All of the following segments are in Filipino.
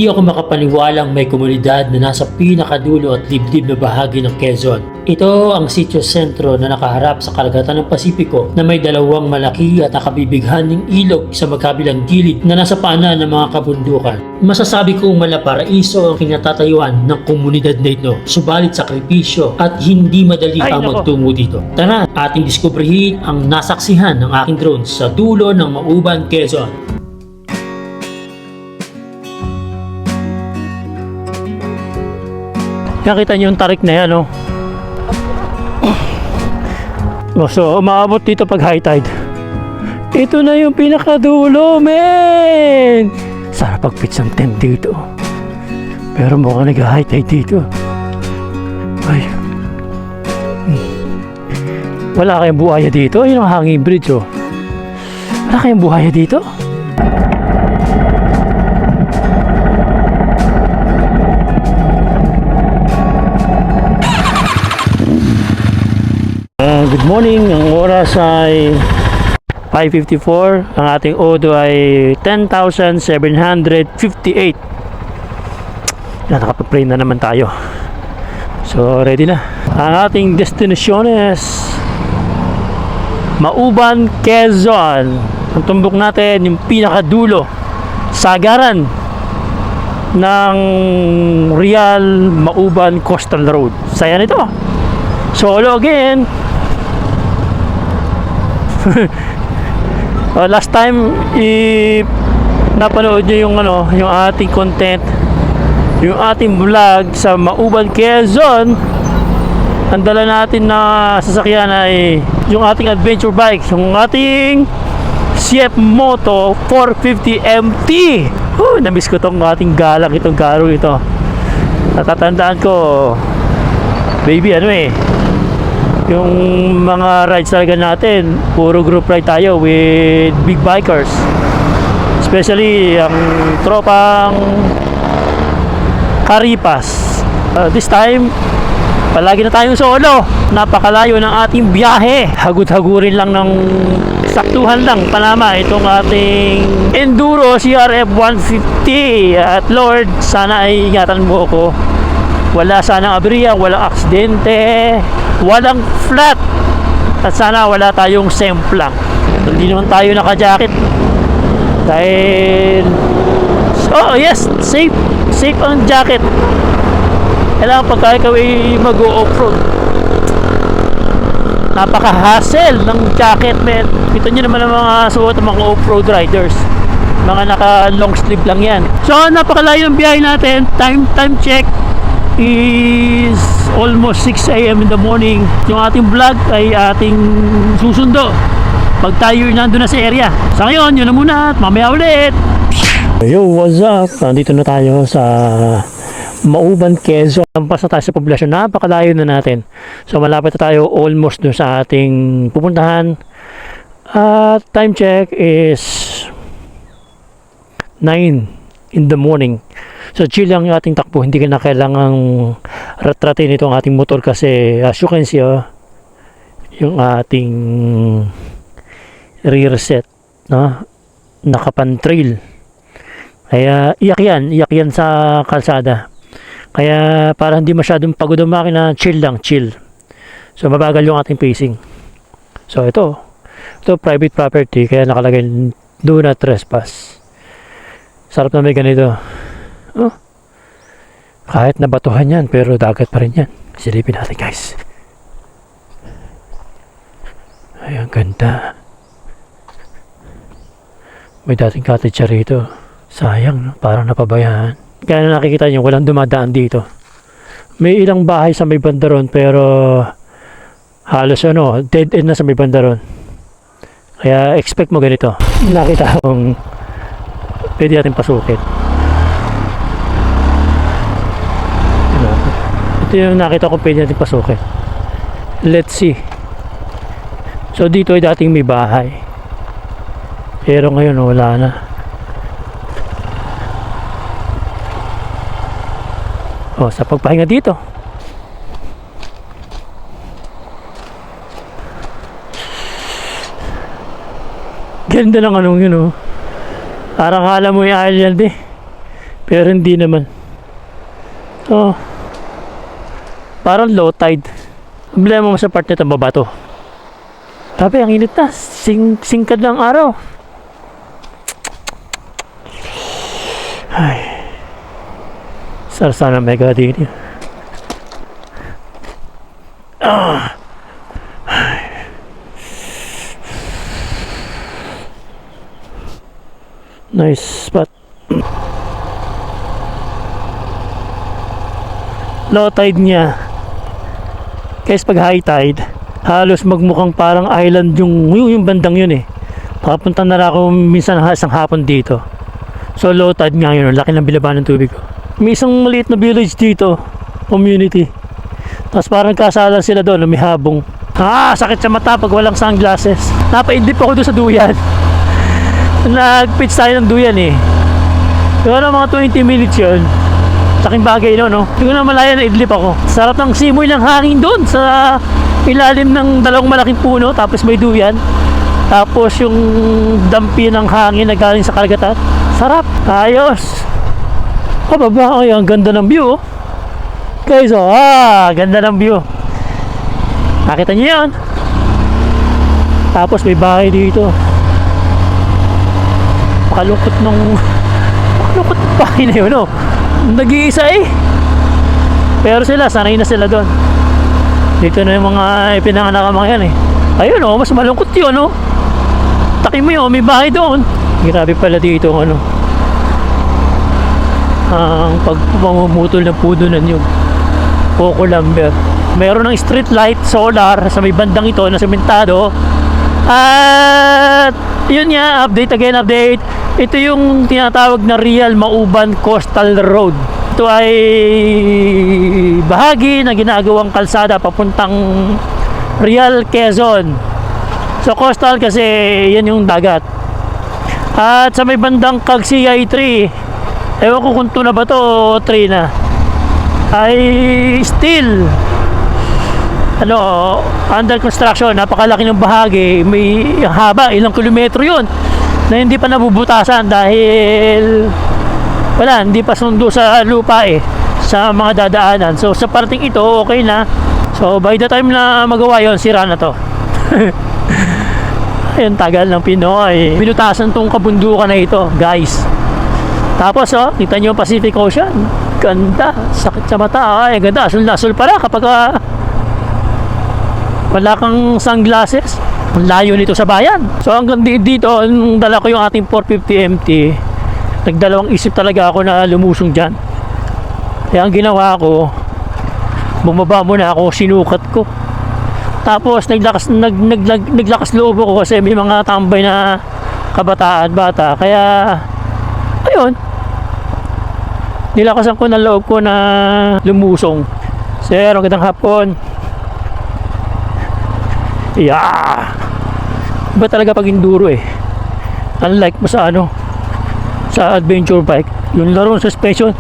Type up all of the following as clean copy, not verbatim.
Hindi ako makapaniwalang may komunidad na nasa pinakadulo at dibdib na bahagi ng Quezon. Ito ang sitio sentro na nakaharap sa karagatan ng Pasipiko na may dalawang malaki at nakabibighaning ilog sa magkabilang gilid na nasa paanan ng mga kabundukan. Masasabi kong malaparaiso ang kinatatayuan ng komunidad na ito, subalit sakripisyo at hindi madali ang magtungo dito. Tara, ating diskubrihin ang nasaksihan ng aking drone sa dulo ng Mauban, Quezon. Nakita niyo yung tarik na yan, no? So, umaabot dito pag high tide. Ito na yung pinakadulo, men! Sarap pag-pitch ng tent dito. Pero mukhang nag-high tide dito. Ay. Wala kayong buhaya dito? Yun ang hanging bridge, oh. Wala kayong buhaya dito? Good morning, ang oras ay 5:54. Ang ating odo ay 10,758. Nakapag-pray na naman tayo. So ready na. Ang ating destination is Mauban, Quezon. Ang tumbok natin yung pinakadulo, sagaran ng Real Mauban Coastal Road. Saya nito. Solo again. Last time napanood nyo yung ating content, yung ating vlog sa Mauban, Quezon. Ang dala natin na sasakyan ay yung ating adventure bike, yung ating CF Moto 450 MT. Namiss ko tong ating galang, itong garo ito. Natatandaan ko, baby, yung mga rides talaga natin, puro group ride tayo with big bikers, especially ang tropang Karipas. This time palagi na tayong solo. Napakalayo ng ating biyahe, hagud-hagurin lang ng saktuhan lang Panama itong ating Enduro CRF 150. At Lord, sana ay ingatan mo ko, wala sanang aberya, walang aksidente, walang flat, at sana wala tayong semplang. Hindi naman tayo naka-jacket dahil yes, safe ang jacket. Kailangan pagka ikaw ay mag-o-offroad, napaka-hassle ng jacket, man. Ito nyo naman ang mga suot ng mga off-road riders, mga naka long sleeve lang yan. So napakalayo ng biyahe natin. Time check is almost 6 AM in the morning. Yung ating vlog ay ating susundo pag tayo nandun na sa area. Sa ngayon, yun na muna at mamaya ulit. Yo, what's up? Nandito na tayo sa Mauban, Quezon. Lampas na tayo sa poblasyon. Napakalayo na natin. So malapit na tayo almost dun sa ating pupuntahan. At time check is 9 in the morning. So chill lang yung ating takbo, hindi ka na kailangang ratratin itong ating motor kasi as you can see, yung ating rear set, no? Nakapan-trail. Kaya iyak yan sa kalsada. Kaya para hindi masyadong pagod ang makina, chill. So mabagal yung ating pacing. So ito private property, kaya nakalagay do not trespass. Sarap na may ganito. Kahit nabatuhan yan, pero dagat pa rin yan. Silipin natin, guys. Ay, ang ganda. May dating cottage rito. Sayang, no? Parang napabayaan. Kaya nakikita nyo, walang dumadaan dito. May ilang bahay sa may bandaron, pero halos dead end na sa may bandaron. Kaya expect mo ganito. Nakita kong pwede natin pasukin. Ito yung nakita ko pwede natin pasukin. Let's see. So dito ay dating may bahay, pero ngayon wala na. Sa pagpahinga dito, ganda ng yun, parang kala mo yung island Pero hindi naman. Oh. Parang low tide. Problema mo sa part nito, babato. Sabi, ang init na. Singkad ng araw. Ay. Sana may gadin. Ah. Nice spot. Low tide niya. Kasi pag high tide, halos magmukhang parang island yung bandang yun eh. Papunta na ako minsan isang hapon dito. So low tide nga yun, laki ng bilaba ng tubig. May isang maliit na village dito, community. Tapos parang kasalan sila doon, may habong. Sakit sa mata pag walang sunglasses. Napaidlip ako doon sa duyan. Nag-pitch tayo ng duyan eh. Pero mga 20 minutes yun. Saking bagay no. Hindi ko na malaya na idlip ako. Sarap ng simoy ng hangin doon sa ilalim ng dalawang malaking puno. Tapos may duyan. Tapos yung dampi ng hangin na galing sa karagatan. Sarap. Ayos. Baba. Ay, ang ganda ng view. Guys, ganda ng view. Nakita niyo yan. Tapos may bahay dito. Pakalungkot ng bahay na yun, no? Nag-iisa eh. Pero sila, sanay na sila doon. Dito na yung mga ipinanganak mga yan eh. Ayun, mas malungkot yun, no? Takin mo yun, may bahay doon. Grabe pala dito, ano? Ang pagpamumutol ng pudunan yun. Coco lumber. Mayroon ng street light, solar, sa may bandang ito na sementado. At yun nga, update. Ito yung tinatawag na Real Mauban Coastal Road. Ito ay bahagi na ginagawang kalsada papuntang Real, Quezon. So coastal kasi yan yung dagat. At sa may bandang Cagsiay 3, ewan ko kung 2 na ba to o 3 na, ay still under construction. Napakalaki ng bahagi, may haba, ilang kilometro yun na hindi pa nabubutasan dahil hindi pa sundo sa lupa sa mga dadaanan. So sa parting ito okay na. So by the time na magawa yon, sira na to. Ayun, tagal ng Pinoy. Binutasan tong kabundukan na ito, guys. Tapos kita nyo Pacific Ocean. Ganda, sakit sa mata. Ay, ganda, asul para kapag wala kang sunglasses. Ang layo nito sa bayan. So hanggang dito, dala ko yung ating 450 MT. Nagdalawang isip talaga ako na lumusong dyan. Kaya ang ginawa ko, bumaba muna ako, sinukat ko. Tapos naglakas loob ako kasi may mga tambay na kabataan, bata. Kaya ayun, nilakasan ko ng loob ko na lumusong. Sir, magandang hapon. Iba talaga pag enduro unlike mo sa sa adventure bike, yung laro ng suspension.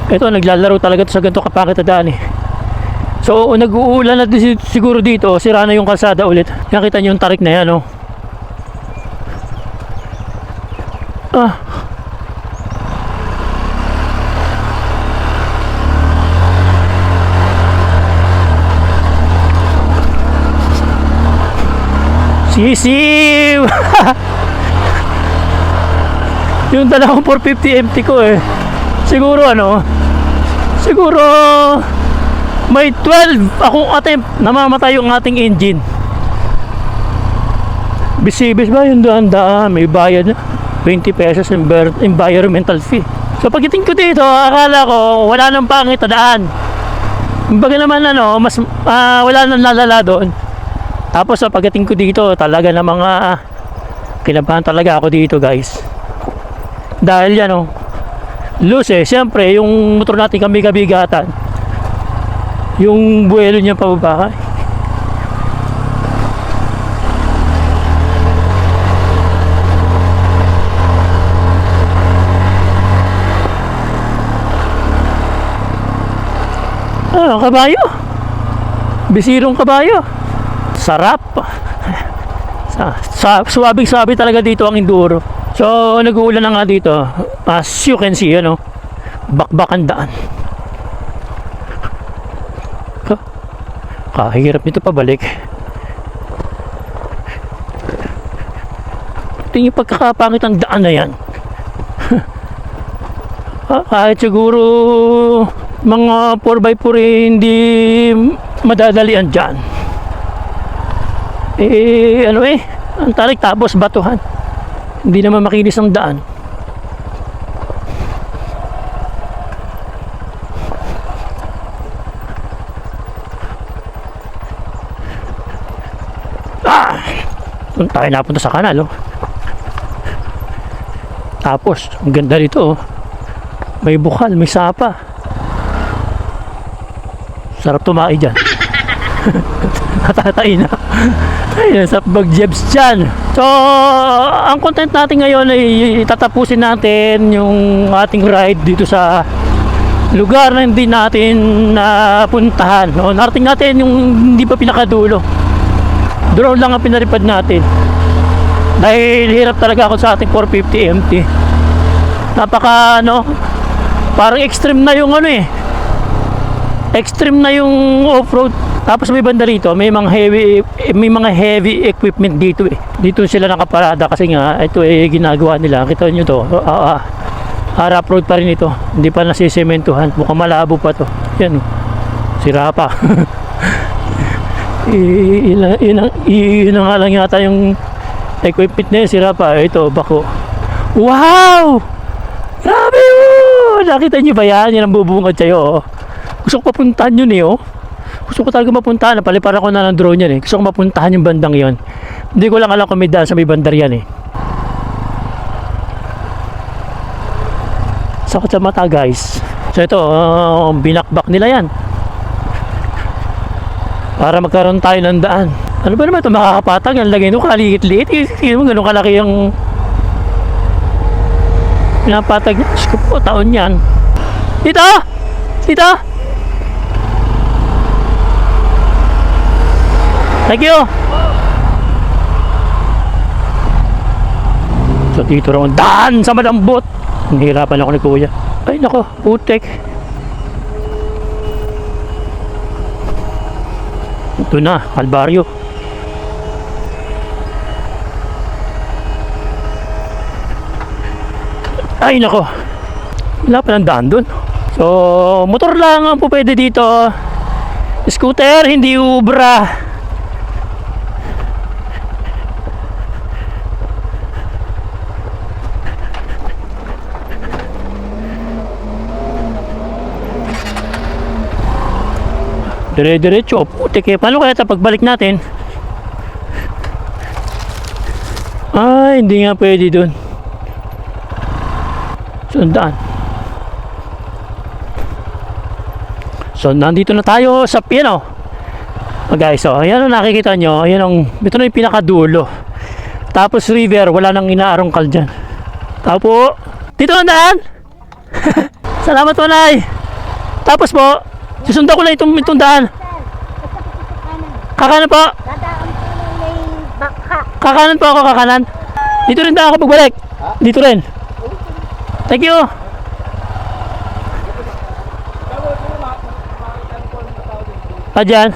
Ito naglalaro talaga sa ganito kapakitadaan So nag-uulan na siguro dito, sira na yung kalsada ulit. Nakita nyo yung tarik na yan Sisiw. Yung dala kong 450 MT ko siguro siguro may 12 akong attempt namamatay yung ating engine. Bisibis ba yung daan, may bayad na 20 pesos environmental fee. So pagdating ko dito, akala ko wala nang pangit na daan. Kumbaga naman mas wala nang lalala doon. Tapos pagdating ko dito, talaga na mga kinabahan talaga ako dito, guys. Dahil loose siyempre yung motor natin kabigatan, yung buwelo niya pababa. Kabayo, bisirong kabayo. Sarap. Suwabing-suwabe talaga dito ang enduro. So nag-uulan na nga dito, as you can see bakbakan daan. Kahirap nito pabalik. Tingin pagkakapangit ang daan na yan. Kahit siguro mga 4x4 hindi madadalian dyan. Ang tarik tapos batuhan. Hindi naman makinis ang daan. Doon tayo napunta sa kanal, oh. Tapos ang ganda dito, oh. May bukal, may sapa. Sarap tumae dyan. Natatay na. Ayun, sarap mag-jebs dyan. So ang content natin ngayon ay tatapusin natin yung ating ride dito sa lugar na hindi natin napuntahan, no? Narating natin yung hindi pa pinakadulo. Drone lang ang pinaripad natin dahil hirap talaga ako sa ating 450 MT. Napaka parang extreme na yung extreme na yung off-road. Tapos may banda rito, may mga heavy equipment dito eh. Dito sila nakaparada kasi nga ito ginagawa nila. Kita nyo to, rough road pa rin ito, hindi pa nasisementuhan, mukhang malabo pa to. Yan, sira pa. Yun nga lang yata yung equipment na yun, sira pa. Ito, bako. Wow! Grabe, oh! Nakita nyo ba yan? Yan ang bubungad sa'yo, oh. Gusto ko papuntahan yun, eh, oh. Gusto ko talaga mapuntahan. Napaliparan ko na ng drone yan, eh. Gusto ko mapuntahan yung bandang yon. Hindi ko lang alam kung may daan sa may bandar yan, eh. Sakot sa mata, guys. So ito, binakbak nila yan para magkaroon tayo ng daan. Ano ba naman ito, makakapatag? Ang lagay nyo kaliit-liit. Hindi mo ganun kalaki yung pinapatag. Diyos ko po, taon yan. Dito! Dito! Thank you! So dito raw ang daan sa malambot. Nahihirapan ako ni kuya. Ay nako, putek. Ito na, Kalbaryo. Ay nako, wala pa ng daan dun. So motor lang ang po pwede dito. Scooter, hindi ubra. Dire-diretso. Putik eh. Paano kaya ito pagbalik natin? Ay, hindi nga pwede dun. Sundaan. So, nandito na tayo sa piano. Guys, so, ayan ang nakikita nyo. Ayan ang, ito na yung pinakadulo. Tapos river, wala nang inaarongkal dyan. Tapo. Dito ang daan. Salamat po, Nay. Tapos po, susundan ko lang itong daan. Kakanan po. Kakanan po ako, kakanan. Dito rin daan ako pagbalik. Dito rin. Thank you. Dyan.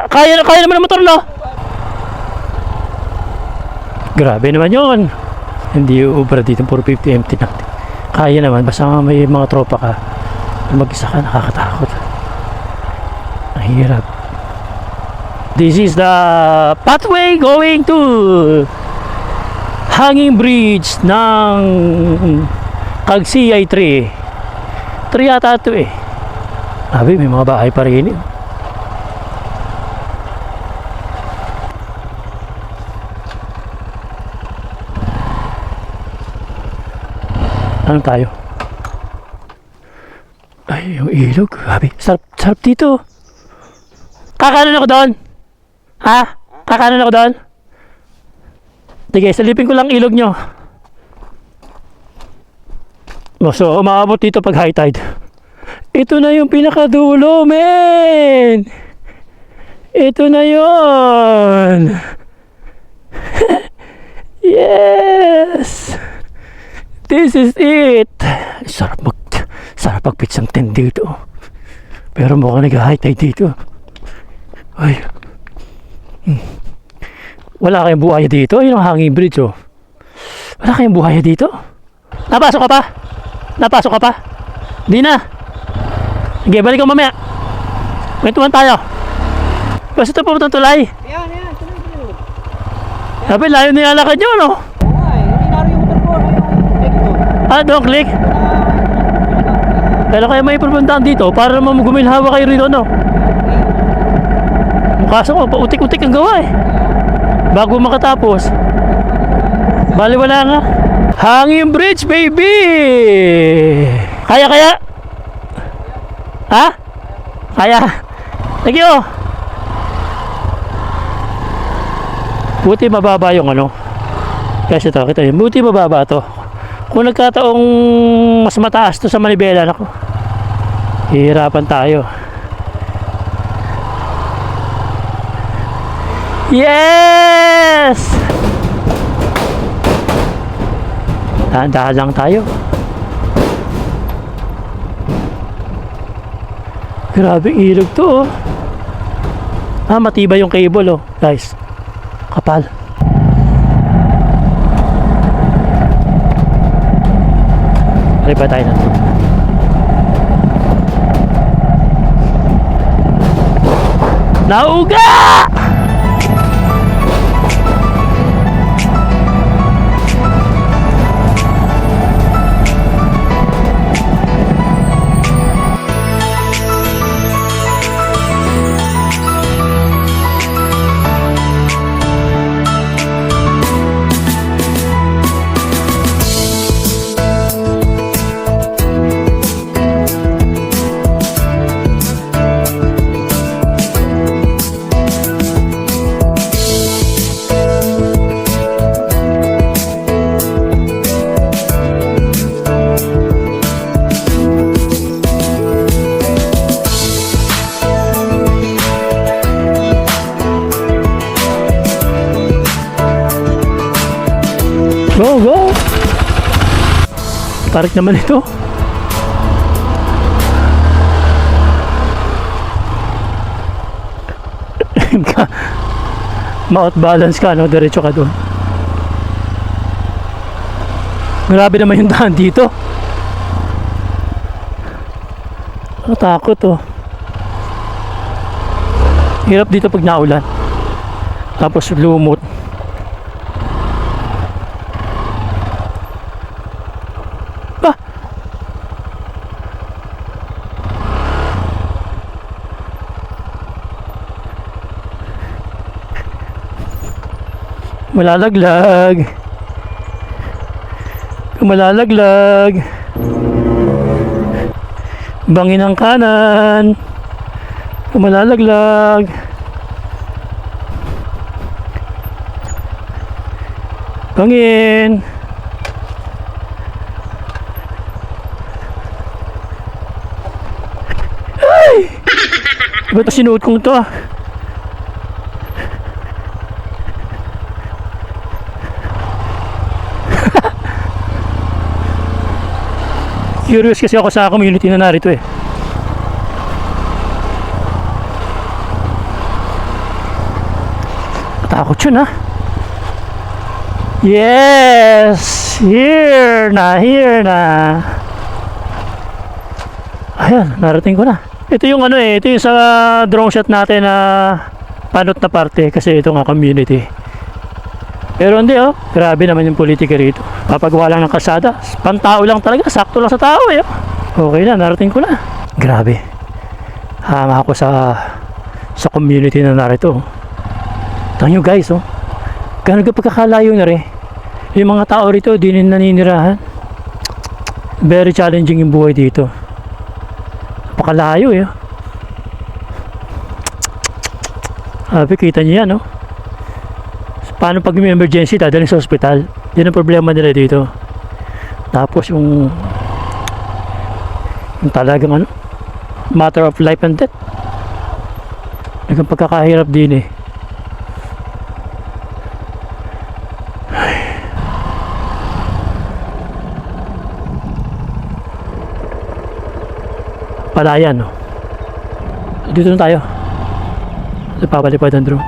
Kaya naman ang motor, no? Grabe naman yun. Hindi ubra dito, 450 empty natin. Kaya naman, basta may mga tropa ka. Mag-isa ka, nakakatakot. Ang hirap. This is the pathway going to hanging bridge ng Cagsiyay 3 yata ito eh. Sabi, may mga bahay pa rin eh. Ano tayo? Ay, yung ilog. Grabe. Sarap dito. Kakanan ako doon. Ha? Kakanan ako doon. Sige, salipin ko lang ilog nyo. So, umaabot dito pag high tide. Ito na yung pinakadulo, men! Ito na yon. Yes! This is it! makapag-pitch ng tent dito. Pero mukhang nag-high tide dito. Ay. Wala kayong buhaya dito. Yun ang hanging bridge, oh. Wala kayong buhaya dito. Napasok ka pa? Napasok ka pa? Di na. Sige, balik ka mamaya. Kwentuhan tayo. Basta ito pumunta ng tulay. Ayan, tuloy. Sabi, layo na yung alakad nyo, no? Oo nga eh, hindi naroon yung motor ko. Don't click. Kaya kaya may pupuntahan dito para naman gumilhawa kayo rito, no? Kaso ko, pautik-utik ang gawa eh. Bago makatapos. Baliwala nga. Hanging bridge, baby! Kaya? Ha? Kaya? Thank you! Buti mababa yung ano. Kasi ito, kita yun. Buti mababa to. Kung nagkataong mas mataas to sa manibela, nako, hihirapan tayo. Yes! Dahan-dahan lang tayo. Grabe ilog to, oh. Matibay yung cable, oh, guys. Kapal. Alipa tayo na to. Nauga! Go! Tarik naman ito. Ma-outbalance ka, no? Diretso ka doon. Grabe naman yung daan dito. Natakot, oh. Hirap dito pag naulan. Tapos lumot. Malalaglag. Malalaglag. Bangin ang kanan. Malalaglag. Bangin. Ay! Ba't sinuot kong to, ah? Curious kasi ako sa community na narito eh. Takot yun, ha? Yes! Here na! Ayan, narating ko na. Ito yung ano eh, ito yung sa drone shot natin na panot na parte kasi ito nga community. Pero hindi, oh, grabe naman yung politika rito. Papagawa lang ng kalsada, pantao lang talaga, sakto lang sa tao eh, oh. Okay na, narating ko na. Grabe. Hama ako sa community na narito. Tingnan nyo guys, oh. Gano'n ka pagkakalayo na rin. Yung mga tao rito, di rin naninirahan. Very challenging yung buhay dito. Napakalayo eh. Sabi, kita nyo yan, oh. Paano pag may emergency, dadalhin sa ospital? Yan ang problema nila dito. Tapos yung talagang ano, matter of life and death. Naging pagkakahirap din eh. Palayan, no? Dito na tayo. Napapalipad ang drone.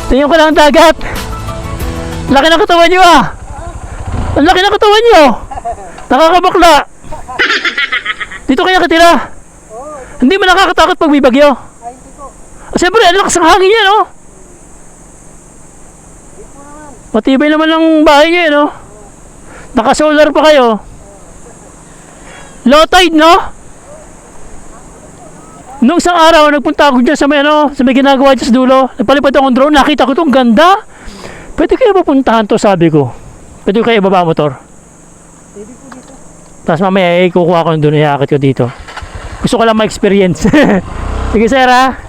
Tingnan ko lang ang dagat. Laki ng katawan nyo ah. Ang laki ng katawan nyo. Nakakabakla. Dito kaya katira. Hindi mo nakakatakot pag may bagyo. Siyempre, ang lakas ng hangin yan, oh. Matibay naman ang bahay nyo, no? Naka-solar pa kayo. Low tide, no? Nung isang araw, nagpunta ako dyan sa may, ano, sa may ginagawa dyan sa dulo. Nagpalipad akong drone, nakita ko itong ganda. Pwede kayo mapuntahan to, sabi ko. Pwede kayo ibaba motor. Tapos mamaya, kukuha ko doon, iakit ko dito. Gusto ko lang ma-experience. Sige, sir, ha?